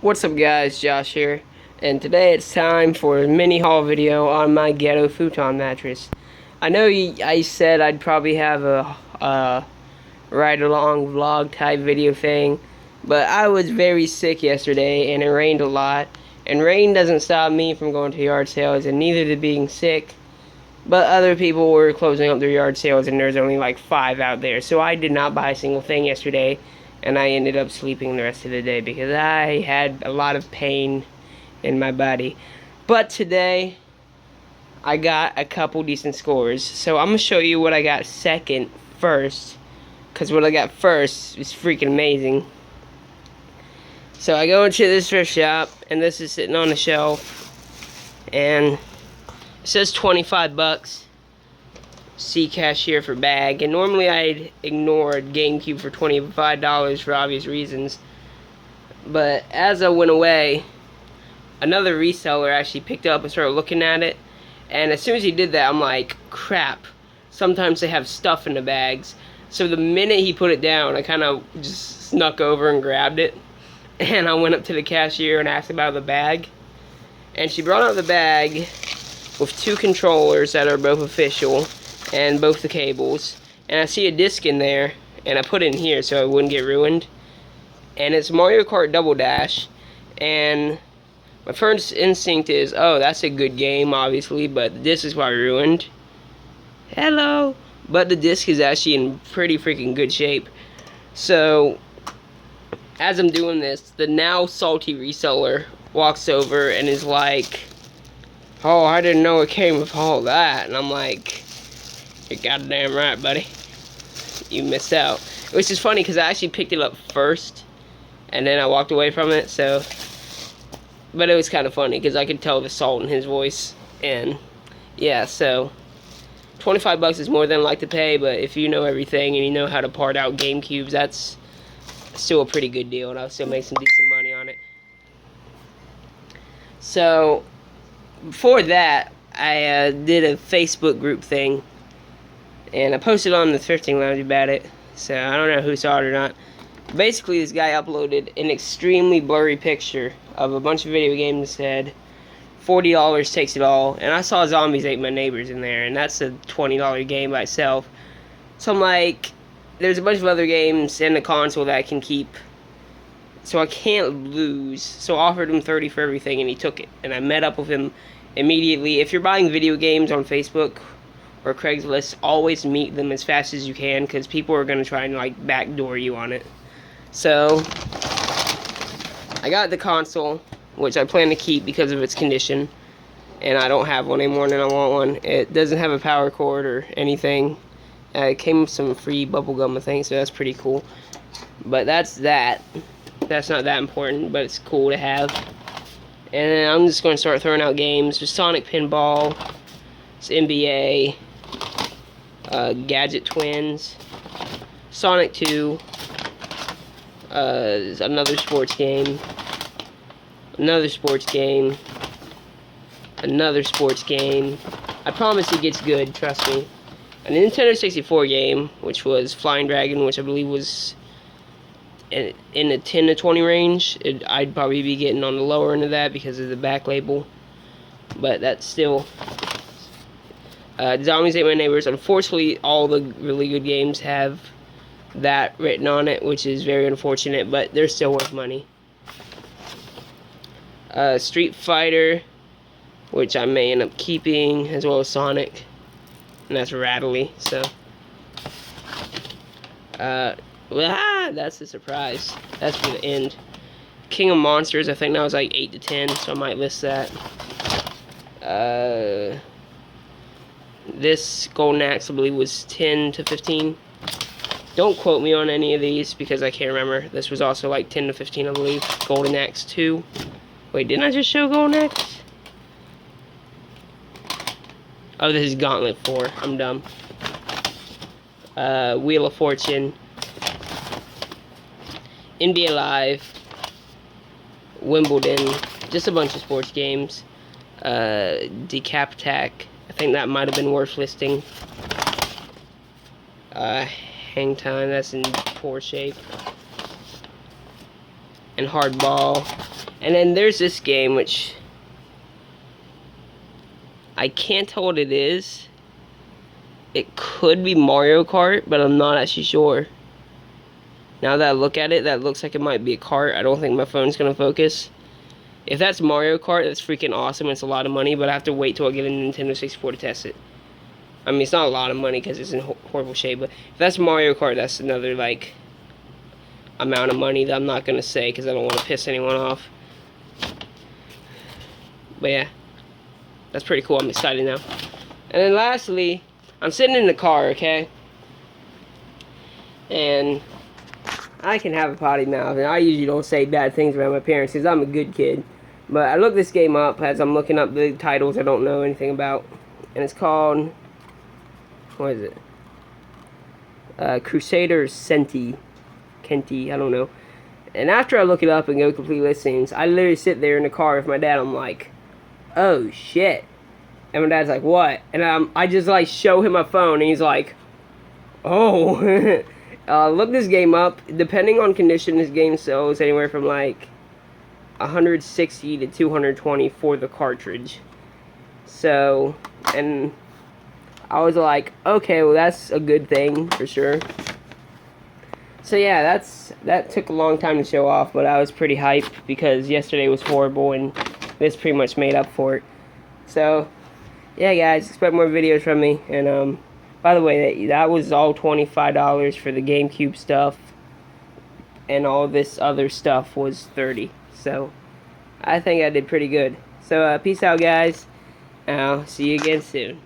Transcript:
What's up guys, Josh here, and today it's time for a mini haul video on my ghetto futon mattress. I know I said I'd probably have a ride along vlog type video thing, but I was very sick yesterday and it rained a lot, and rain doesn't stop me from going to yard sales, and neither did being sick, but other people were closing up their yard sales and there's only like 5 out there, so I did not buy a single thing yesterday. And I ended up sleeping the rest of the day because I had a lot of pain in my body. But today, I got a couple decent scores. So I'm going to show you what I got second first. Because what I got first is freaking amazing. So I go into this thrift shop, and this is sitting on the shelf. And it says 25 bucks. See cashier for bag, and normally I'd ignore GameCube for $25 for obvious reasons, but as I went away, another reseller actually picked up and started looking at it, and as soon as he did that, I'm like, crap, sometimes they have stuff in the bags. So the minute he put it down, I kind of just snuck over and grabbed it, and I went up to the cashier and asked about the bag, and she brought out the bag with 2 controllers that are both official and both the cables, and I see a disc in there, and I put it in here so it wouldn't get ruined, and it's Mario Kart Double Dash, and my first instinct is, oh, that's a good game, obviously, but the disc is probably ruined. Hello! But the disc is actually in pretty freaking good shape. So as I'm doing this, the now salty reseller walks over and is like, oh, I didn't know it came with all that, and I'm like, you're goddamn right, buddy. You missed out. Which is funny because I actually picked it up first, and then I walked away from it. So, but it was kind of funny because I could tell the salt in his voice. And yeah, so 25 bucks is more than I like to pay. But if you know everything and you know how to part out GameCubes, that's still a pretty good deal, and I'll still make some decent money on it. So before that, I did a Facebook group thing. And I posted on the Thrifting Lounge about it, so I don't know who saw it or not. Basically, this guy uploaded an extremely blurry picture of a bunch of video games and said, $40 takes it all. And I saw Zombies Ate My Neighbors in there, and that's a $20 game by itself. So I'm like, there's a bunch of other games in the console that I can keep, so I can't lose. So I offered him $30 for everything, and he took it. And I met up with him immediately. If you're buying video games on Facebook or Craigslist, always meet them as fast as you can, because people are going to try and like backdoor you on it. So I got the console, which I plan to keep because of its condition, and I don't have one anymore and I want one. It doesn't have a power cord or anything. It came with some free bubblegum, I think, so that's pretty cool. But that's not that important, but it's cool to have. And then I'm just going to start throwing out games. There's Sonic Pinball, it's NBA, Gadget Twins, Sonic 2, another sports game, another sports game, another sports game. I promise it gets good, trust me. A Nintendo 64 game, which was Flying Dragon, which I believe was in the 10 to 20 range. I'd probably be getting on the lower end of that because of the back label, but that's still... Zombies Ate My Neighbors. Unfortunately, all the really good games have that written on it, which is very unfortunate, but they're still worth money. Street Fighter, which I may end up keeping, as well as Sonic, and that's Rattly, so that's a surprise. That's for the end. King of Monsters, I think that was like 8 to 10, so I might list that. This Golden Axe, I believe, was 10 to 15. Don't quote me on any of these because I can't remember. This was also like 10 to 15, I believe. Golden Axe 2. Wait, didn't I just show Golden Axe? Oh, this is Gauntlet 4. I'm dumb. Wheel of Fortune. NBA Live. Wimbledon. Just a bunch of sports games. Decap Attack. I think that might have been worth listing. Hang Time, that's in poor shape. And Hardball. And then there's this game, which I can't tell what it is. It could be Mario Kart, but I'm not actually sure. Now that I look at it, that looks like it might be a kart. I don't think my phone's going to focus. If that's Mario Kart, that's freaking awesome. It's a lot of money, but I have to wait till I get a Nintendo 64 to test it. I mean, it's not a lot of money because it's in horrible shape, but if that's Mario Kart, that's another, like, amount of money that I'm not going to say because I don't want to piss anyone off. But yeah, that's pretty cool. I'm excited now. And then lastly, I'm sitting in the car, okay? And I can have a potty mouth, and I usually don't say bad things around my parents because I'm a good kid. But I looked this game up as I'm looking up the titles I don't know anything about. And it's called, what is it? Crusader Kenti, I don't know. And after I look it up and go complete listings, I literally sit there in the car with my dad. I'm like, oh shit. And my dad's like, what? And I just like show him my phone, and he's like, oh. Look this game up. Depending on condition, this game sells anywhere from like 160 to 220 for the cartridge. So, and I was like, okay, well that's a good thing for sure. So yeah, that took a long time to show off, but I was pretty hyped because yesterday was horrible and this pretty much made up for it. So yeah, guys, expect more videos from me. And by the way, that was all $25 for the GameCube stuff, and all this other stuff was $30. So I think I did pretty good. So peace out, guys. I'll see you again soon.